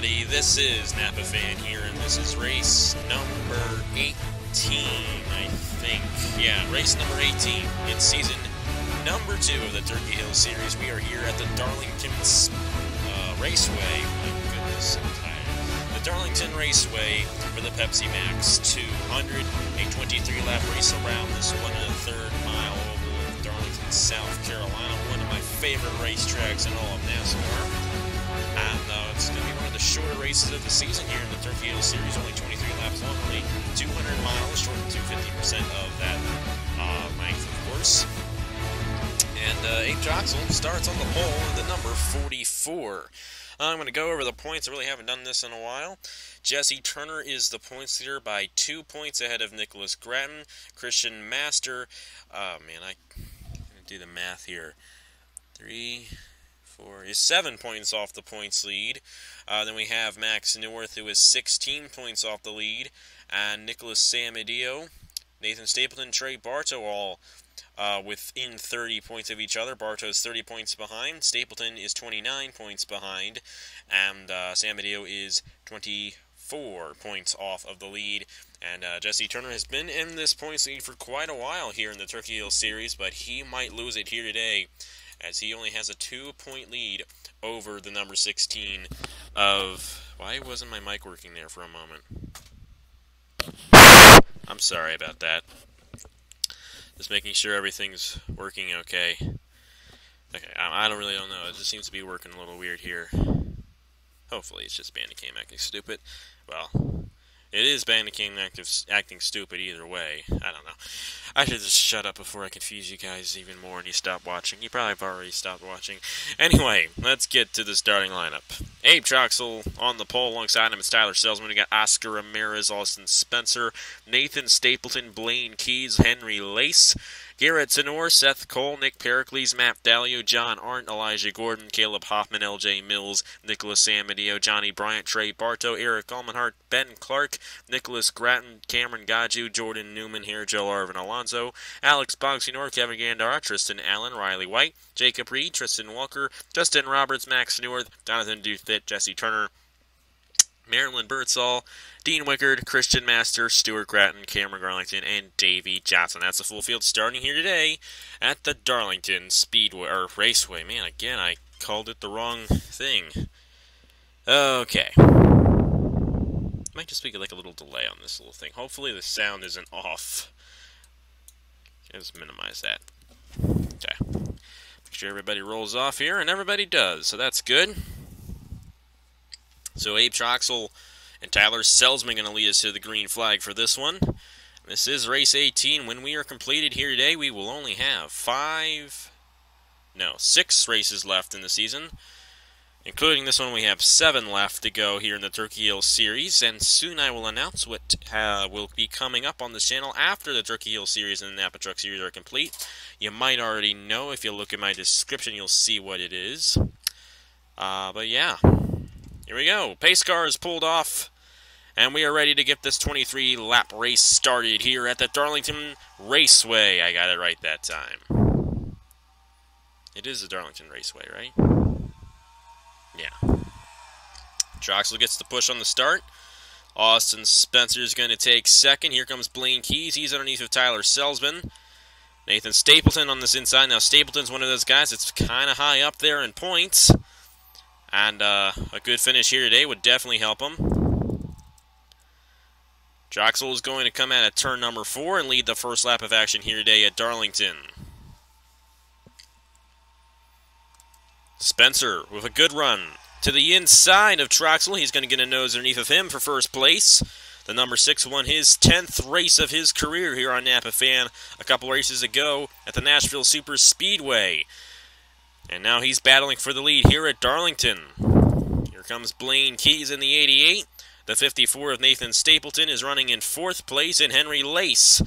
everybody. This is Napa Fan here, and this is race number 18, I think. Yeah, race number 18 in season number 2 of the Turkey Hill Series. We are here at the Darlington Raceway. My goodness, I'm tired. The Darlington Raceway for the Pepsi Max 200, a 23-lap race around this 1 1/3 mile oval in Darlington, South Carolina. One of my favorite racetracks in all of NASCAR. And it's going to be one of the shorter races of the season here in the Turkey Hill Series, only 23 laps long, only 200 miles, short to 50% of that length, of course. And Abe Joxel starts on the pole with the number 44. I'm going to go over the points. I really haven't done this in a while. Jesse Turner is the points leader by 2 points ahead of Nicholas Gratton. Christian Master, I'm going to do the math here. 3... is 7 points off the points lead. Then we have Max North, who is 16 points off the lead, and Nicholas Samadio, Nathan Stapleton, Trey Bartow, all within 30 points of each other. Bartow's 30 points behind. Stapleton is 29 points behind, and Samadio is 24 points off of the lead. And Jesse Turner has been in this points lead for quite a while here in the Turkey Hill Series, but he might lose it here today, as he only has a 2-point lead over the number 16 of... Why wasn't my mic working there for a moment? I'm sorry about that. Just making sure everything's working okay. Okay, I don't really know. It just seems to be working a little weird here. Hopefully it's just Bandicam acting stupid. Well, it is Bandicam acting stupid either way. I don't know. I should just shut up before I confuse you guys even more and you stop watching. You probably have already stopped watching. Anyway, let's get to the starting lineup. Abe Troxel on the pole. Alongside him is Tyler Selzman. We got Oscar Ramirez, Austin Spencer, Nathan Stapleton, Blaine Keys, Henry Lace, Garrett Tenor, Seth Cole, Nick Pericles, Matt Dalio, John Arndt, Elijah Gordon, Caleb Hoffman, LJ Mills, Nicholas Samadio, Johnny Bryant, Trey Bartow, Eric Almenhart, Ben Clark, Nicholas Gratton, Cameron Gaju, Jordan Newman here, Joe Arvin Alonso, Alex Bogsinor, Kevin Gandara, Tristan Allen, Riley White, Jacob Reed, Tristan Walker, Justin Roberts, Max North, Jonathan Dufit, Jesse Turner, Marilyn Birdsall, Dean Wickard, Christian Master, Stuart Gratton, Cameron Garlington, and Davey Johnson. That's the full field starting here today at the Darlington Speedway, or Raceway. Man, again, I called it the wrong thing. Okay. Might just be like a little delay on this little thing. Hopefully the sound isn't off. Let's minimize that. Okay. Make sure everybody rolls off here, and everybody does, so that's good. So Abe Troxel and Tyler Selzman going to lead us to the green flag for this one. This is race 18. When we are completed here today, we will only have 6 races left in the season. Including this one, we have 7 left to go here in the Turkey Hill Series. And soon I will announce what will be coming up on this channel after the Turkey Hill Series and the Napa Truck Series are complete. You might already know. If you look at my description, you'll see what it is. But yeah. Here we go. Pace car is pulled off, and we are ready to get this 23-lap race started here at the Darlington Raceway. I got it right that time. It is the Darlington Raceway, right? Yeah. Troxel gets the push on the start. Austin Spencer is going to take second. Here comes Blaine Keys. He's underneath of Tyler Selzman. Nathan Stapleton on this inside. Now, Stapleton's one of those guys that's kind of high up there in points. And a good finish here today would definitely help him. Troxel is going to come out at turn number 4 and lead the first lap of action here today at Darlington. Spencer with a good run to the inside of Troxel. He's going to get a nose underneath of him for first place. The number 6 won his 10th race of his career here on Napa Fan a couple races ago at the Nashville Super Speedway. And now he's battling for the lead here at Darlington. Here comes Blaine Keys in the 88. The 54 of Nathan Stapleton is running in 4th place, and Henry Lace.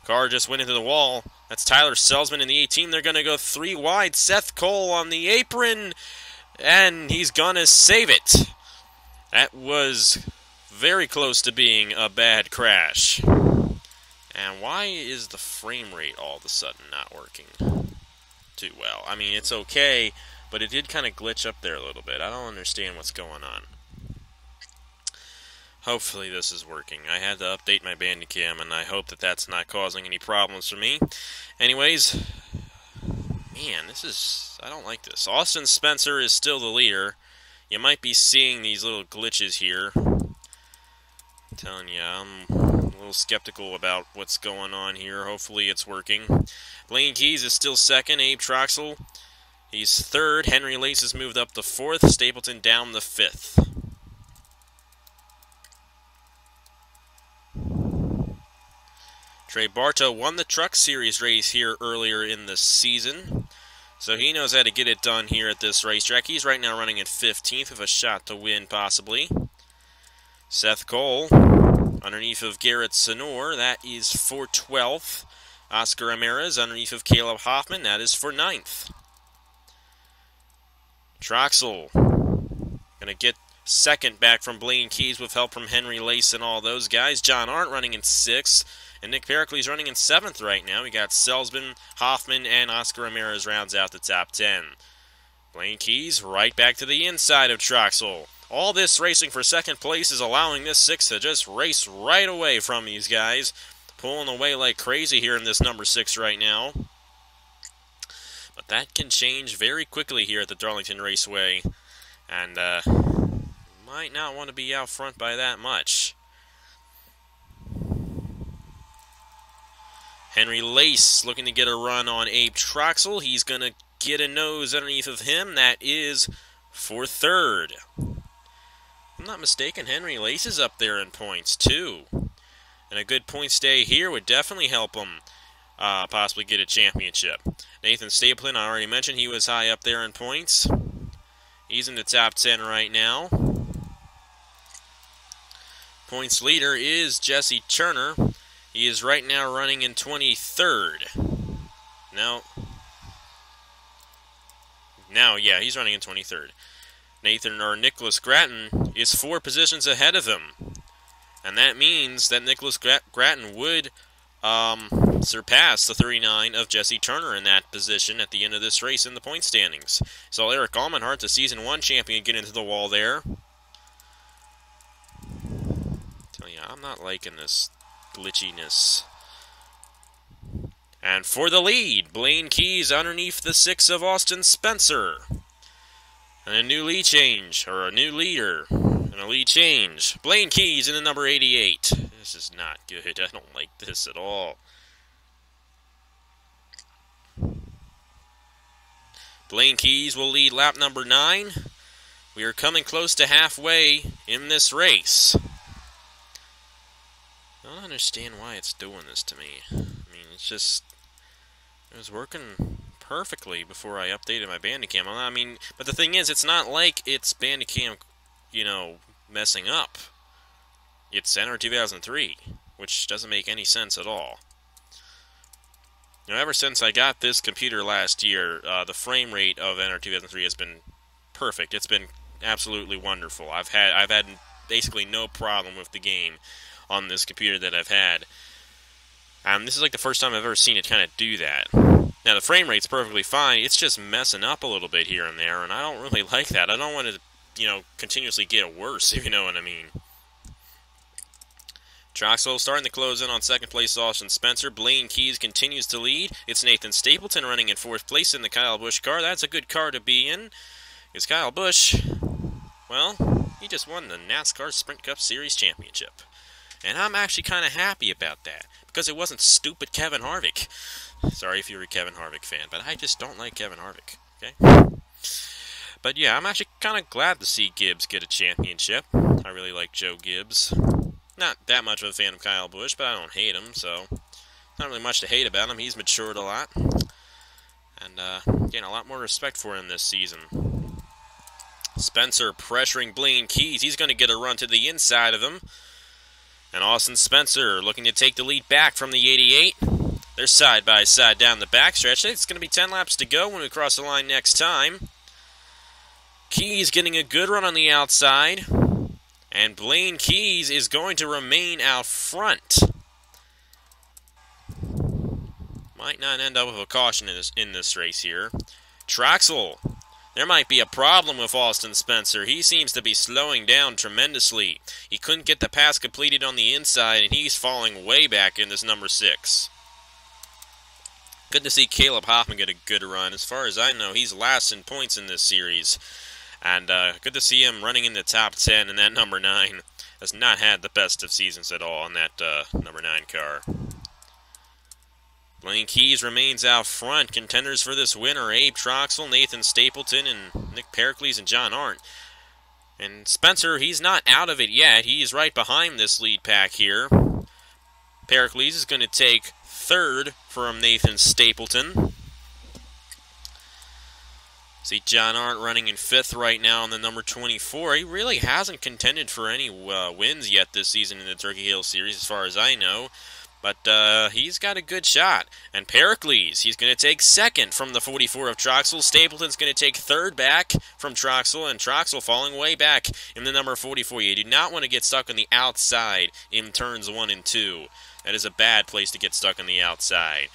Car just went into the wall. That's Tyler Selzman in the 18. They're going to go 3 wide. Seth Cole on the apron, and he's going to save it. That was very close to being a bad crash. And why is the frame rate all of a sudden not working too well? I mean, it's okay, but it did kind of glitch up there a little bit. I don't understand what's going on. Hopefully this is working. I had to update my Bandicam, and I hope that that's not causing any problems for me. Anyways, man, I don't like this. Austin Spencer is still the leader. You might be seeing these little glitches here. I'm telling you, I'm a little skeptical about what's going on here. Hopefully it's working. Blaine Keys is still second. Abe Troxel, he's third. Henry Lace has moved up to fourth. Stapleton down to fifth. Trey Bartow won the Truck Series race here earlier in the season, so he knows how to get it done here at this racetrack. He's right now running in 15th with a shot to win, possibly. Seth Cole, underneath of Garrett Sonor, that is for 12th. Oscar Ramirez, underneath of Caleb Hoffman, that is for 9th. Troxel, gonna get second back from Blaine Keys with help from Henry Lace and all those guys. John Arndt running in 6th. And Nick Pericles running in 7th right now. We got Selsman, Hoffman, and Oscar Ramirez rounds out the top 10. Blaine Keys right back to the inside of Troxel. All this racing for second place is allowing this 6 to just race right away from these guys. Pulling away like crazy here in this number 6 right now. But that can change very quickly here at the Darlington Raceway. And might not want to be out front by that much. Henry Lace looking to get a run on Abe Troxel. He's going to get a nose underneath of him. That is for 3rd. If I'm not mistaken, Henry Lace is up there in points too. And a good points day here would definitely help him possibly get a championship. Nathan Stapleton, I already mentioned, he was high up there in points. He's in the top 10 right now. Points leader is Jesse Turner. He is right now running in 23rd. Yeah, he's running in 23rd. Nicholas Gratton is 4 positions ahead of him. And that means that Nicholas Gratton would surpass the 39 of Jesse Turner in that position at the end of this race in the point standings. Saw Eric Almenhart, the Season 1 champion, get into the wall there. Tell you, I'm not liking this glitchiness. And for the lead, Blaine Keys underneath the 6 of Austin Spencer. And a new lead change, or a new leader, and a lead change. Blaine Keys in the number 88. This is not good. I don't like this at all. Blaine Keys will lead lap number 9. We are coming close to halfway in this race. I don't understand why it's doing this to me. I mean, it's just... It was working perfectly before I updated my Bandicam. I mean, but the thing is, it's not like it's Bandicam, you know, messing up. It's NR 2003, which doesn't make any sense at all. You know, ever since I got this computer last year, the frame rate of NR 2003 has been perfect. It's been absolutely wonderful. I've had basically no problem with the game on this computer that I've had. This is like the first time I've ever seen it kind of do that. Now, the frame rate's perfectly fine. It's just messing up a little bit here and there, and I don't really like that. I don't want to, you know, continuously get worse, if you know what I mean. Troxel starting to close in on second place, Austin Spencer. Blaine Keys continues to lead. It's Nathan Stapleton running in 4th place in the Kyle Busch car. That's a good car to be in. Because Kyle Busch, well, he just won the NASCAR Sprint Cup Series Championship. And I'm actually kind of happy about that, because it wasn't stupid Kevin Harvick. Sorry if you're a Kevin Harvick fan, but I just don't like Kevin Harvick, okay? But yeah, I'm actually kind of glad to see Gibbs get a championship. I really like Joe Gibbs. Not that much of a fan of Kyle Busch, but I don't hate him, so not really much to hate about him. He's matured a lot, and getting a lot more respect for him this season. Spencer pressuring Blaine Keys. He's going to get a run to the inside of him. And Austin Spencer looking to take the lead back from the 88. They're side by side down the backstretch. It's going to be 10 laps to go when we cross the line next time. Keys getting a good run on the outside. And Blaine Keys is going to remain out front. Might not end up with a caution in this race here. Troxel There might be a problem with Austin Spencer. He seems to be slowing down tremendously. He couldn't get the pass completed on the inside, and he's falling way back in this number 6. Good to see Caleb Hoffman get a good run. As far as I know, he's last in points in this series. And good to see him running in the top 10, and that number 9 has not had the best of seasons at all on that number 9 car. Blaine Keys remains out front. Contenders for this win are Abe Troxel, Nathan Stapleton, and Nick Pericles and John Arndt. And Spencer, he's not out of it yet. He's right behind this lead pack here. Pericles is going to take 3rd from Nathan Stapleton. See John Arndt running in 5th right now on the number 24. He really hasn't contended for any wins yet this season in the Turkey Hill Series, as far as I know. But he's got a good shot. And Pericles, he's going to take 2nd from the 44 of Troxel. Stapleton's going to take 3rd back from Troxel, and Troxel falling way back in the number 44. You do not want to get stuck on the outside in turns 1 and 2. That is a bad place to get stuck on the outside.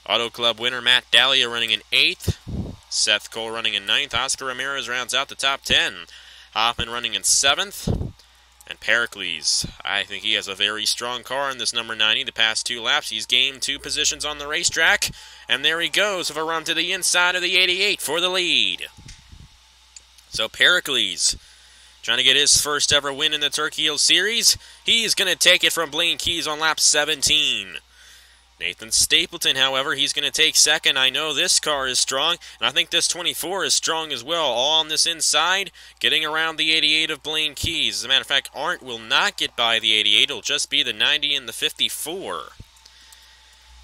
Auto Club winner Matt Dahlia running in 8th. Seth Cole running in 9th. Oscar Ramirez rounds out the top 10. Hoffman running in 7th. And Pericles, I think he has a very strong car in this number 90. The past 2 laps, he's gained 2 positions on the racetrack. And there he goes with a run to the inside of the 88 for the lead. So Pericles, trying to get his first ever win in the Turkey Hill Series. He's going to take it from Blaine Keys on lap 17. Nathan Stapleton, however, he's going to take 2nd. I know this car is strong, and I think this 24 is strong as well. All on this inside, getting around the 88 of Blaine Keys. As a matter of fact, Arndt will not get by the 88. It'll just be the 90 and the 54.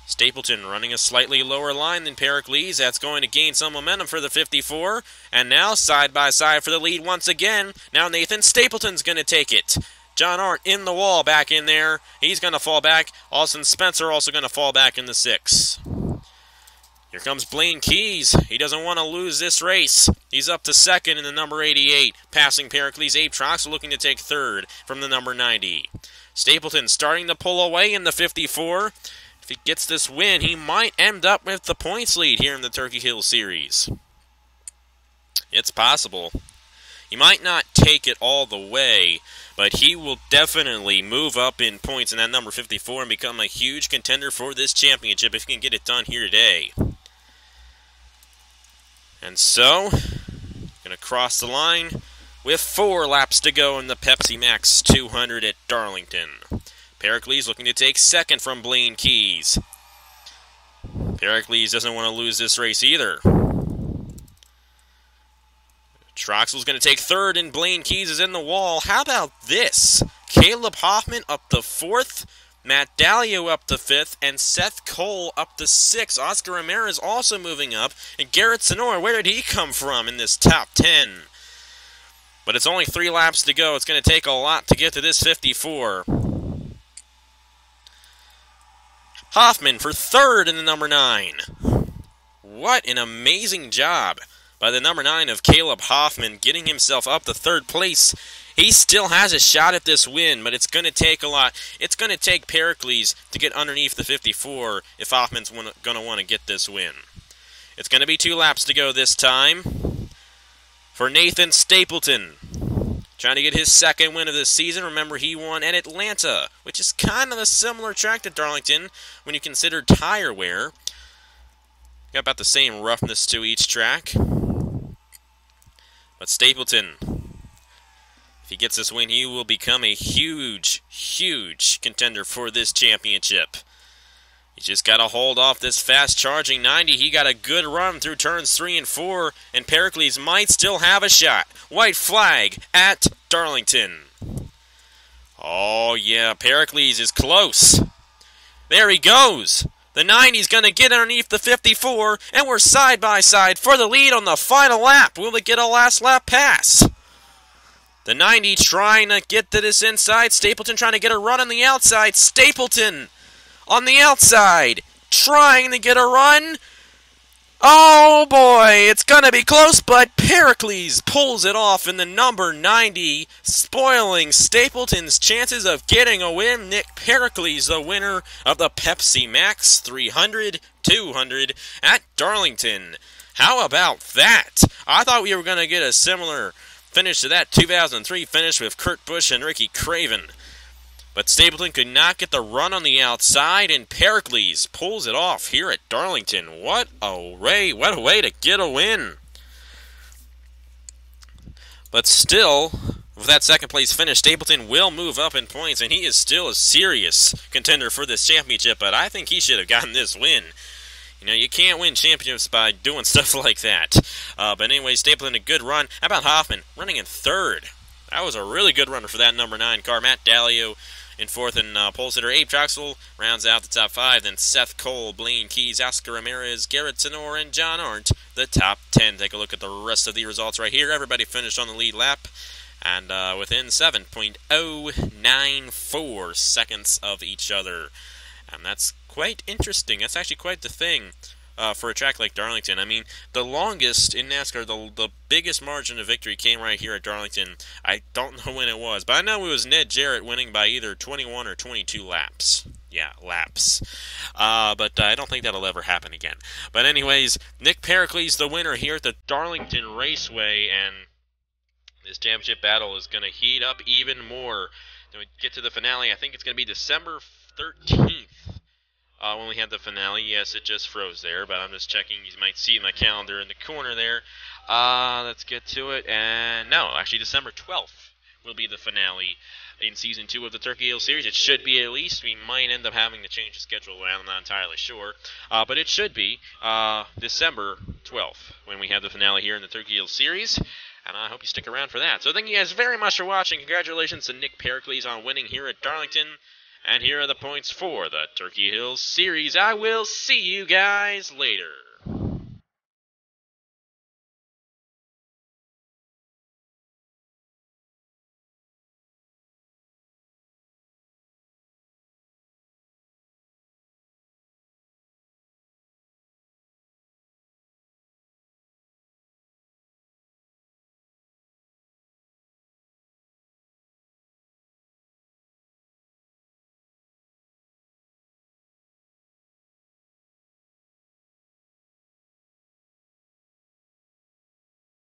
Stapleton running a slightly lower line than Pericles. That's going to gain some momentum for the 54. And now side by side for the lead once again. Now Nathan Stapleton's going to take it. John Arndt in the wall back in there. He's going to fall back. Austin Spencer also going to fall back in the 6. Here comes Blaine Keys. He doesn't want to lose this race. He's up to 2nd in the number 88, passing Pericles. Abe Troxel looking to take 3rd from the number 90. Stapleton starting to pull away in the 54. If he gets this win, he might end up with the points lead here in the Turkey Hill Series. It's possible. He might not take it all the way, but he will definitely move up in points in that number 54 and become a huge contender for this championship if he can get it done here today. And so, going to cross the line with 4 laps to go in the Pepsi Max 200 at Darlington. Pericles looking to take 2nd from Blaine Keys. Pericles doesn't want to lose this race either. Troxel's going to take 3rd, and Blaine Keys is in the wall. How about this? Caleb Hoffman up to 4th, Matt Dahlia up to 5th, and Seth Cole up to 6th. Oscar Ramirez also moving up, and Garrett Sonora, where did he come from in this top 10? But it's only 3 laps to go. It's going to take a lot to get to this 54. Hoffman for 3rd in the number 9. What an amazing job by the number 9 of Caleb Hoffman, getting himself up to 3rd place. He still has a shot at this win, but it's going to take a lot. It's going to take Pericles to get underneath the 54 if Hoffman's going to want to get this win. It's going to be 2 laps to go this time for Nathan Stapleton, trying to get his 2nd win of the season. Remember, he won at Atlanta, which is kind of a similar track to Darlington when you consider tire wear. Got about the same roughness to each track. But Stapleton, if he gets this win, he will become a huge, huge contender for this championship. He just got to hold off this fast-charging 90. He got a good run through turns 3 and 4, and Pericles might still have a shot. White flag at Darlington. Oh, yeah, Pericles is close. There he goes. The 90's going to get underneath the 54, and we're side by side for the lead on the final lap. Will they get a last lap pass? The 90 trying to get to this inside. Stapleton trying to get a run on the outside. Stapleton on the outside trying to get a run. Oh boy, it's going to be close, but Pericles pulls it off in the number 90, spoiling Stapleton's chances of getting a win. Nick Pericles, the winner of the Pepsi Max 300-200 at Darlington. How about that? I thought we were going to get a similar finish to that 2003 finish with Kurt Busch and Ricky Craven. But Stapleton could not get the run on the outside, and Pericles pulls it off here at Darlington. What a way to get a win. But still, with that second place finish, Stapleton will move up in points, and he is still a serious contender for this championship, but I think he should have gotten this win. You know, you can't win championships by doing stuff like that. But anyway, Stapleton, a good run. How about Hoffman running in third? That was a really good runner for that number 9 car. Matt Dallio in fourth, and pole sitter Abe Troxel rounds out the top 5. Then Seth Cole, Blaine Keys, Oscar Ramirez, Garrett Sonor, and John Arndt, the top 10. Take a look at the rest of the results right here. Everybody finished on the lead lap, and within 7.094 seconds of each other. And that's quite interesting. That's actually quite the thing for a track like Darlington. I mean, the longest in NASCAR, the biggest margin of victory came right here at Darlington. I don't know when it was, but I know it was Ned Jarrett winning by either 21 or 22 laps. Yeah, laps. But I don't think that'll ever happen again. But anyways, Nick Pericles, the winner here at the Darlington Raceway, and this championship battle is going to heat up even more. Then we get to the finale. I think it's going to be December 13th. When we had the finale. Yes, it just froze there, but I'm just checking. You might see my calendar in the corner there. Let's get to it. And no, actually December 12th will be the finale in Season 2 of the Turkey Hill Series. It should be at least. We might end up having to change the schedule around. I'm not entirely sure. But it should be December 12th when we have the finale here in the Turkey Hill Series. And I hope you stick around for that. So thank you guys very much for watching. Congratulations to Nick Pericles on winning here at Darlington. And here are the points for the Turkey Hill Series. I will see you guys later.